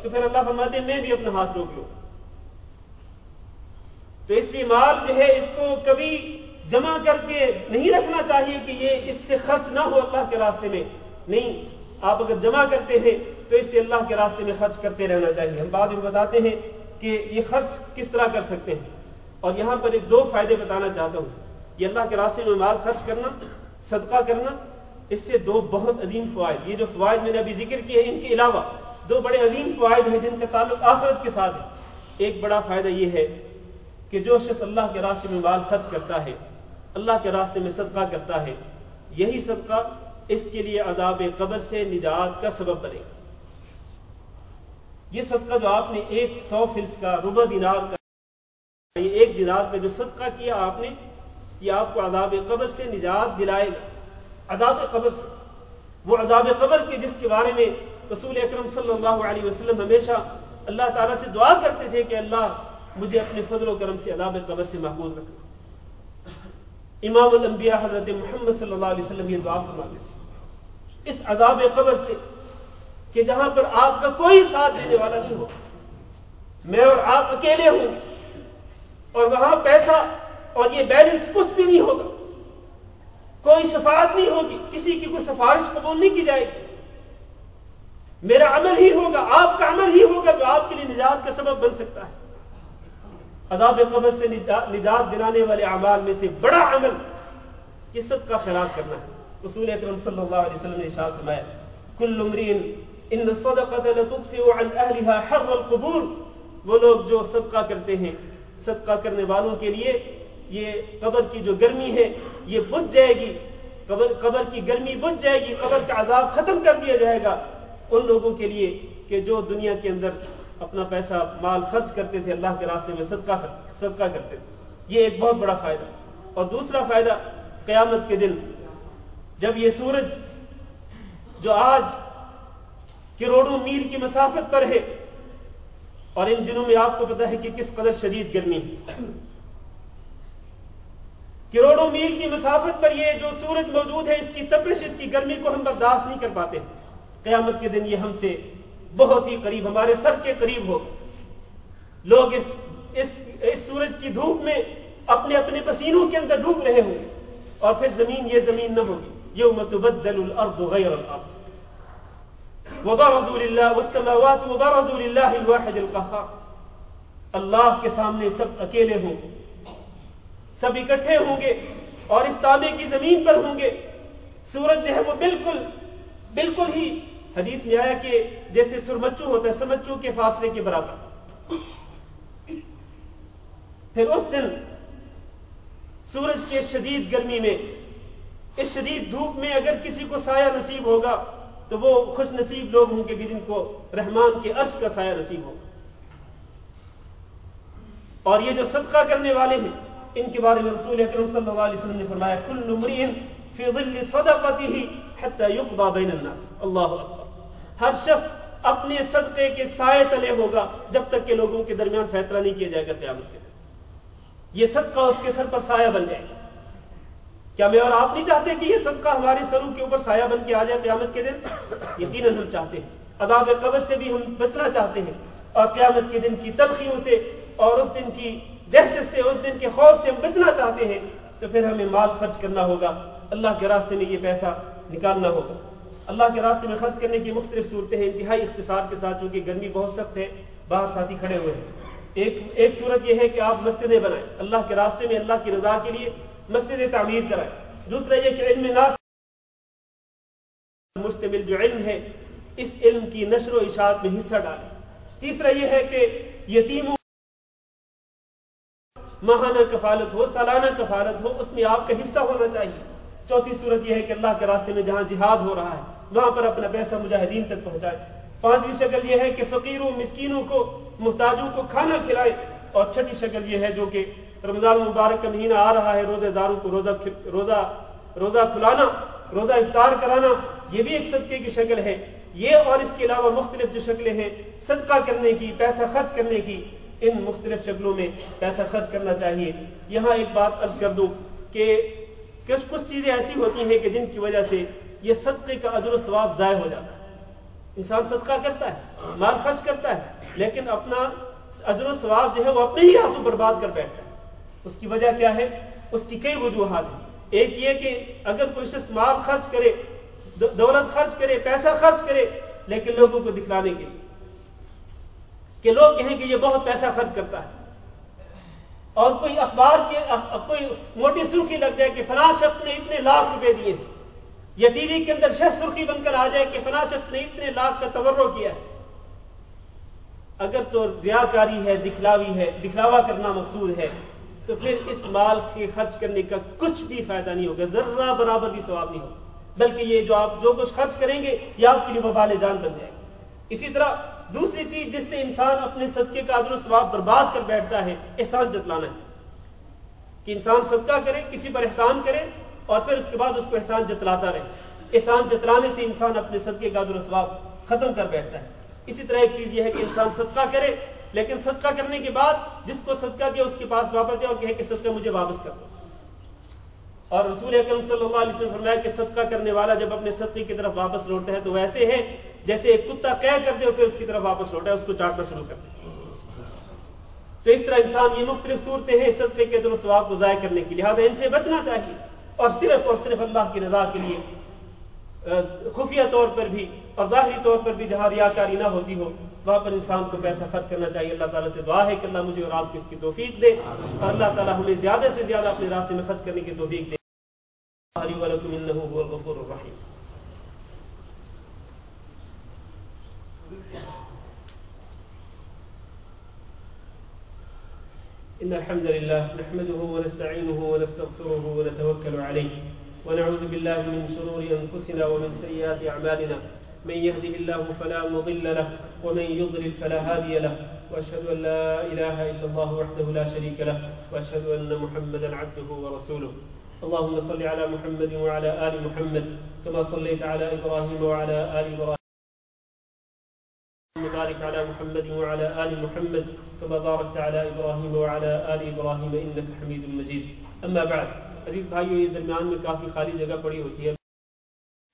تو پھر اللہ فرماتے ہیں میں بھی اپنا ہاتھ روک لوں. تو اس لیے مال جو ہے اس کو کبھی جمع کر کے نہیں رکھنا چاہیے کہ یہ اس سے خرچ نہ ہو اللہ کے راستے میں. نہیں، آپ اگر جمع کرتے ہیں تو اس سے اللہ کے راستے میں خرچ کرتے رہنا چاہیے. ہم بعد میں بتاتے ہیں کہ یہ خرچ کس طرح کر سکتے ہیں. اور یہاں پر ایک دو فائدے بتانا چاہتا ہوں. یہ اللہ کے راستے میں مال خرچ کرنا، صدقہ کرنا، اس سے دو بہت عظیم فوائد، یہ جو فوائد میں نے ابھی ذکر کیے ہیں ان کے علاوہ دو بڑے عظیم فوائد ہیں جن کا تعلق آخرت کے ساتھ ہے. ایک بڑا فائدہ یہ ہے کہ جو شخص اللہ کے راستے میں مال خرچ کرتا ہے، اللہ کے راستے میں صدقہ کرتا ہے، یہی صدقہ اس کے لیے عذاب قبر سے نجات کا سبب بنے گا. یہ صدقہ جو آپ نے 100 فلس کا، ربع دینار کا، یہ 1 دینار کا جو صدقہ کیا آپ نے، یہ آپ کو عذاب قبر سے نجات دلائے گا. عذاب قبر سے، وہ عذاب قبر کے جس کے بارے میں رسول اکرم صلی اللہ علیہ وسلم ہمیشہ اللہ تعالیٰ سے دعا کرتے تھے کہ اللہ مجھے اپنے فضل و کرم سے عذاب قبر سے محفوظ رکھنا. امام الانبیاء حضرت محمد صلی اللہ علیہ وسلم یہ دعا فرماتے تھے اس عذاب قبر سے کہ جہاں پر آپ کا کوئی ساتھ دینے والا نہیں ہو، میں اور آپ اکیلے ہوں، اور وہاں پیسہ اور یہ بیلنس کچھ بھی نہیں ہوگا، کوئی شفاعت نہیں ہوگی، کسی کی کوئی سفارش قبول نہیں کی جائے گی. میرا عمل ہی ہوگا، آپ کا عمل ہی ہوگا جو آپ کے لیے نجات کا سبب بن سکتا ہے. عذاب قبر سے نجات دلانے والے اعمال میں سے بڑا عمل یہ صدقہ خیرات کرنا ہے. رسول اکرم صلی اللہ علیہ وسلم نے ارشاد فرمایا کل امرئ ان الصدقۃ لتطفئ عن اهلها حر القبور. وہ لوگ جو صدقہ کرتے ہیں، صدقہ کرنے والوں کے لیے یہ قبر کی جو گرمی ہے یہ بجھ جائے گی، قبر کی گرمی بجھ جائے گی، قبر کا عذاب ختم کر دیا جائے گا ان لوگوں کے لیے کہ جو دنیا کے اندر اپنا پیسہ مال خرچ کرتے تھے، اللہ کے راستے میں صدقہ کرتے تھے. یہ ایک بہت بڑا فائدہ. اور دوسرا فائدہ، قیامت کے دن جب یہ سورج جو آج کروڑوں میل کی مسافت پر ہے، اور ان دنوں میں آپ کو پتا ہے کہ کس قدر شدید گرمی ہے، کروڑوں میل کی مسافت پر یہ جو سورج موجود ہے، اس کی تپش، اس کی گرمی کو ہم برداشت نہیں کر پاتے. قیامت کے دن یہ ہم سے بہت ہی قریب، ہمارے سر کے قریب ہو. لوگ اس سورج کی دھوپ میں اپنے اپنے پسینوں کے اندر ڈوب رہے ہوں گے، اور پھر زمین یہ زمین نہ ہوگی. یوم تبدل الارض غیر الارض وبرزوا للہ والسماوات وبرزوا للہ الواحد القہار. اللہ کے سامنے سب اکیلے ہوں گے، سب اکٹھے ہوں گے اور اس تابے کی زمین پر ہوں گے. سورج جو ہے وہ بالکل ہی حدیث میں آیا کہ جیسے سرمچو ہوتا ہے، سمچو کے فاصلے کے برابر. پھر اس دن سورج کے شدید گرمی میں، اس شدید دھوپ میں اگر کسی کو سایہ نصیب ہوگا تو وہ خوش نصیب لوگ ہوں گے کہ جن کو رحمان کے عرش کا سایہ نصیب ہوگا. اور یہ جو صدقہ کرنے والے ہیں ان کے بارے میں رسول اکرم صلی اللہ علیہ وسلم نے فرمایا کل امرئ فی ظل صدقته حتى يقضى بین الناس. اللہ اکبر. ہر شخص اپنے صدقے کے سائے تلے ہوگا جب تک کہ لوگوں کے درمیان فیصلہ نہیں کیا جائے گا قیامت کے دن. یہ صدقہ اس کے سر پر سایہ بن جائے گا. کیا میں اور آپ نہیں چاہتے کہ یہ صدقہ ہمارے سروں کے اوپر سایہ بن کے آ جائے قیامت کے دن؟ یقیناً ہم چاہتے ہیں. عذاب قبر سے بھی ہم بچنا چاہتے ہیں، اور قیامت کے دن کی تلخیوں سے اور اس دن کی دہشت سے، اس دن کے خوف سے ہم بچنا چاہتے ہیں. تو پھر ہمیں مال خرچ کرنا ہوگا، اللہ کے راستے میں یہ پیسہ نکالنا ہوگا. اللہ کے راستے میں خرچ کرنے کی مختلف صورتیں ہیں. انتہائی اختصار کے ساتھ، چونکہ گرمی بہت سخت ہے، باہر ساتھی کھڑے ہوئے ہیں. ایک صورت یہ ہے کہ آپ مسجدیں بنائیں، اللہ کے راستے میں اللہ کی رضا کے لیے مسجدیں تعمیر کرائیں. دوسرا یہ کہ علم نافع مشتمل جو علم ہے، اس علم کی نشر و اشاعت میں حصہ ڈالیں. تیسرا یہ ہے کہ یتیموں ماہانہ کفالت ہو، سالانہ کفالت ہو، اس میں آپ کا حصہ ہونا چاہیے. چوتھی صورت یہ ہے کہ اللہ کے راستے میں جہاں جہاد ہو رہا ہے وہاں پر اپنا پیسہ مجاہدین تک پہنچائے. پانچویں شکل یہ ہے کہ فقیروں، مسکینوں کو، محتاجوں کو کھانا کھلائے. اور چھٹی شکل یہ ہے جو کہ رمضان مبارک کا مہینہ آ رہا ہے، روزے داروں کو روزہ کھلانا، روزہ افطار کرانا، یہ بھی ایک صدقے کی شکل ہے. یہ اور اس کے علاوہ مختلف جو شکلیں ہیں صدقہ کرنے کی، پیسہ خرچ کرنے کی، ان مختلف شکلوں میں پیسہ خرچ کرنا چاہیے. یہاں ایک بات عرض کر دوں کہ کچھ چیزیں ایسی ہوتی ہیں کہ جن کی وجہ سے یہ صدقے کا اجر و ثواب ضائع ہو جاتا ہے. انسان صدقہ کرتا ہے، مال خرچ کرتا ہے، لیکن اپنا اجر و ثواب جو ہے وہ اپنے ہی ہاتھوں برباد کر بیٹھتا ہے. اس کی وجہ کیا ہے؟ اس کی کئی وجوہات ہیں. ایک یہ کہ اگر کوئی شخص مال خرچ کرے، دولت خرچ کرے، پیسہ خرچ کرے، لیکن لوگوں کو دکھلانے کے لیے کہ لوگ کہیں کہ یہ بہت پیسہ خرچ کرتا ہے، اور کوئی اخبار کے کوئی موٹی سرخی لگ جائے کہ فلاں شخص نے اتنے لاکھ روپے دیے تھے، یا ٹی وی کے اندر شہ سرخی بن کر آ جائے کہ فلاں شخص نے اتنے لاکھ کا تبرع کیا ہے. اگر تو ریاکاری ہے، دکھلاوا کرنا مقصود ہے، تو پھر اس مال کے خرچ کرنے کا کچھ بھی فائدہ نہیں ہوگا، ذرہ برابر بھی ثواب نہیں ہوگا، بلکہ یہ جو آپ جو کچھ خرچ کریں گے یہ آپ کے لیے وبال جان بن جائے گا. اسی طرح دوسری چیز جس سے انسان اپنے صدقے کا اجر و ثواب برباد کر بیٹھتا ہے، احسان جتلانا ہے. کہ انسان صدقہ کرے، کسی پر احسان کرے، اور پھر اس کے بعد اس کو احسان جتلاتا رہے. احسان جتلانے سے انسان اپنے صدقے کا اجر و ثواب ختم کر بیٹھتا ہے. اسی طرح ایک چیز یہ ہے کہ انسان صدقہ کرے، لیکن صدقہ کرنے کے بعد جس کو صدقہ دیا اس کے پاس واپس جائے اور کہے کہ صدقہ مجھے واپس کر دو. اور رسول اکرم صلی اللہ علیہ وسلم فرمایا کہ صدقہ کرنے والا جب اپنے صدقے کی طرف واپس لوٹتا ہے تو ویسے ہے جیسے ایک کتا قے کر دے اور پھر اس کی طرف واپس لوٹا ہے، اس کو چاٹنا شروع کر دے. تو اس طرح انسان یہ مختلف صورتیں ہیں صدقے کے اجر و ثواب کو ضائع کرنے کی، لہٰذا ان سے بچنا چاہیے، اور صرف اللہ کی رضا کے لیے خفیہ طور پر بھی اور ظاہری طور پر بھی جہاں ریاکاری نہ ہوتی ہو وہاں پر انسان کو پیسہ خرچ کرنا چاہیے. اللہ تعالیٰ سے دعا ہے کہ اللہ مجھے اور آپ کو اس کی توفیق دے، اور اللہ تعالیٰ ہمیں زیادہ سے زیادہ اپنے راستے میں خرچ کرنے کی توفیق دے. وَلَكُمْ إِنَّهُ هُوَ الْغَفُورُ الرَّحِيمُ. إن الحمد لله نحمده ونستعينه ونستغفره ونتوكل عليه ونعوذ بالله من شرور أنفسنا ومن سيئات أعمالنا من يهده الله فلا مضل له ومن يضلل فلا هادي له وأشهد أن لا إله إلا الله وحده لا شريك له وأشهد أن محمدا عبده ورسوله. اللهم صل على محمد وعلى آل محمد كما صليت على إبراهيم وعلى آل إبراهيم وبارك على محمد وعلى آل محمد كما باركت على إبراهيم وعلى آل إبراهيم إنك حميد مجيد. أما بعد، عزیز بھائیو، یہ درمیان میں کافی خالی جگہ پڑی ہوتی ہے،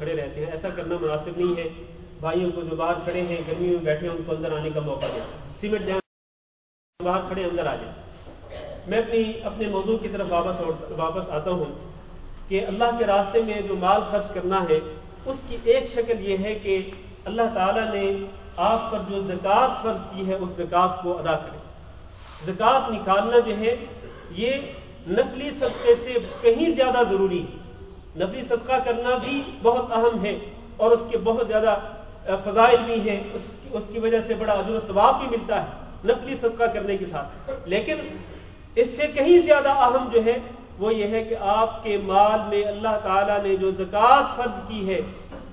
کھڑے رہتے ہیں، ایسا کرنا مناسب نہیں ہے. بھائیوں کو جو باہر کھڑے ہیں گرمی میں بیٹھے ہیں ان کو اندر آنے کا موقع دیں، سمٹ جائیں، باہر کھڑے اندر آ جائیں. میں اپنے موضوع کی طرف واپس آتا ہوں کہ اللہ کے راستے میں جو مال خرچ کرنا ہے اس کی ایک شکل یہ ہے کہ اللہ تعالیٰ نے آپ پر جو زکوٰۃ فرض کی ہے اس زکوٰۃ کو ادا کریں. زکوٰۃ نکالنا جو ہے یہ نفلی صدقے سے کہیں زیادہ ضروری ہے. نفلی صدقہ کرنا بھی بہت اہم ہے اور اس کے بہت زیادہ فضائل بھی ہیں، اس کی وجہ سے بڑا اجر و ثواب بھی ملتا ہے نفلی صدقہ کرنے کے ساتھ. لیکن اس سے کہیں زیادہ اہم جو ہے وہ یہ ہے کہ آپ کے مال میں اللہ تعالیٰ نے جو زکوٰۃ فرض کی ہے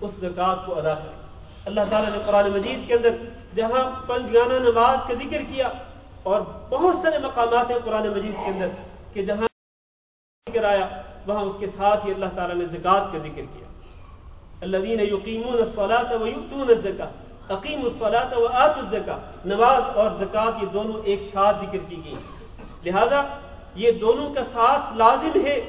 اس زکوٰۃ کو ادا کریں. اللہ تعالیٰ نے قرآن مجید کے اندر جہاں پنجگانہ نماز کا ذکر کیا، اور بہت سارے مقامات ہیں قرآن مجید کے اندر کہ جہاں ذکر آیا وہاں اس کے ساتھ ہی اللہ تعالیٰ نے زکوٰۃ کا ذکر کیا. الذین یقیمون الصلاۃ ویؤتون الزکاۃ، اقیموا الصلاۃ وآتوا الزکاۃ، نماز اور زکوٰۃ یہ دونوں ایک ساتھ ذکر کی گئی. لہذا یہ دونوں کا ساتھ لازم ہے،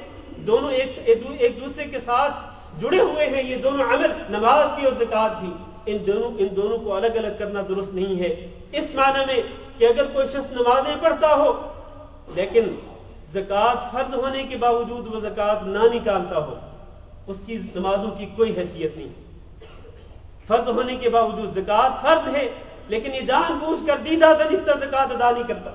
دونوں ایک دوسرے کے ساتھ جڑے ہوئے ہیں. یہ دونوں عمل، نماز بھی اور زکوٰۃ بھی، ان دونوں کو الگ الگ کرنا درست نہیں ہے. اس معنی میں کہ اگر کوئی شخص نمازیں پڑھتا ہو لیکن زکوٰۃ فرض ہونے کے باوجود وہ زکوٰۃ نہ نکالتا ہو، اس کی نمازوں کی کوئی حیثیت نہیں. فرض ہونے کے باوجود زکوٰۃ فرض ہے لیکن یہ جان بوجھ کر دیدہ دانستہ زکوٰۃ ادا نہیں کرتا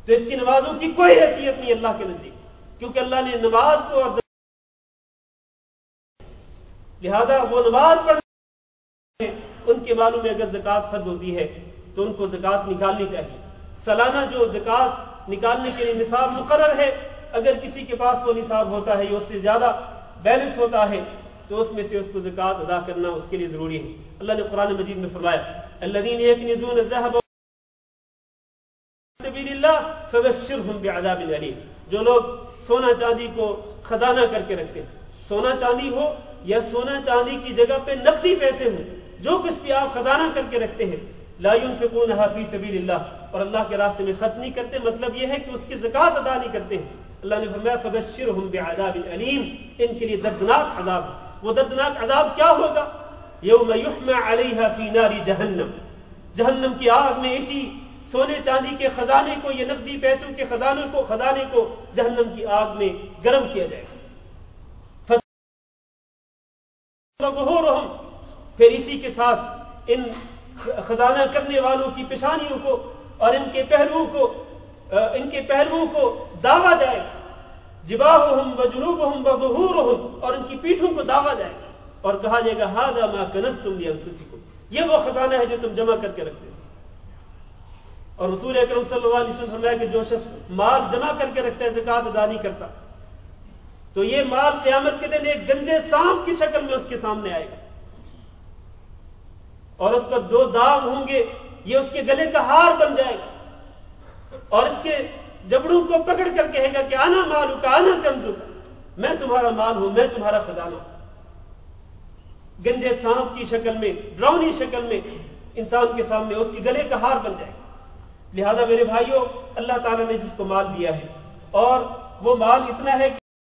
تو اس کی نمازوں کی کوئی حیثیت نہیں اللہ کے نزدیک، کیونکہ اللہ نے نماز کو اور لہذا وہ نماز پڑھنے ان کے مالوں میں اگر زکوٰۃ فرض ہوتی ہے تو ان کو زکوٰۃ نکالنی چاہیے. سالانہ جو زکوٰۃ نکالنے کے لیے نصاب مقرر ہے، اگر کسی کے پاس وہ نصاب ہوتا ہے یا اس سے زیادہ بیلنس ہوتا ہے تو اس میں سے اس کو زکوٰۃ ادا کرنا اس کے لیے ضروری ہے. اللہ نے قرآن مجید میں فرمایا الذین یکنزون الذهب فی سبیل اللہ فبشرهم بعذاب الیم، جو لوگ سونا چاندی کو خزانہ کر کے رکھتے ہیں، سونا چاندی ہو یا سونا چاندی کی جگہ پہ نقدی پیسے ہوں، جو کچھ بھی آپ خزانہ کر کے رکھتے ہیں، لا ينفقونها فی سبیل اللہ، اور اللہ کے راستے میں خرچ نہیں کرتے، مطلب یہ ہے کہ اس کی زکوٰۃ ادا نہیں کرتے ہیں. اللہ نے فرمایا فبشرهم بعذاب الیم، ان کے لیے دردناک عذاب. وہ دردناک عذاب کیا ہوگا؟ یوم یحمى علیہا فی نار جہنم، جہنم کی آگ میں اسی سونے چاندی کے خزانے کو، یہ نقدی پیسوں کے خزانے کو جہنم کی آگ میں گرم کیا جائے گا۔ پھر اسی کے ساتھ ان خزانہ کرنے والوں کی پیشانیوں کو اور ان کے پہلوؤں کو داغا جائے گا، جباہہم وجنوبہم وظہورہم، اور ان کی پیٹھوں کو داغا جائے گا اور کہا جائے گا ھذا ما کنزتم لانفسکم، یہ وہ خزانہ ہے جو تم جمع کر کے رکھتے ہو۔ اور رسول اکرم صلی اللہ علیہ وسلم فرمایا کہ جو شخص مال جمع کر کے رکھتا ہے، زکوٰۃ ادا نہیں کرتا، تو یہ مال قیامت کے دن ایک گنجے سانپ کی شکل میں اس کے سامنے آئے گا اور اس پر 2 داغ ہوں گے، یہ اس کے گلے کا ہار بن جائے گا اور اس کے جبڑوں کو پکڑ کر کہے گا کہ انا مالک انا کنزک، میں تمہارا مال ہوں، میں تمہارا خزانہ ہوں۔ گنجے سانپ کی شکل میں، ڈراؤنی شکل میں انسان کے سامنے اس کے گلے کا ہار بن جائے گا۔ لہذا میرے بھائیوں، اللہ تعالیٰ نے جس کو مال دیا ہے اور وہ مال اتنا ہے کہ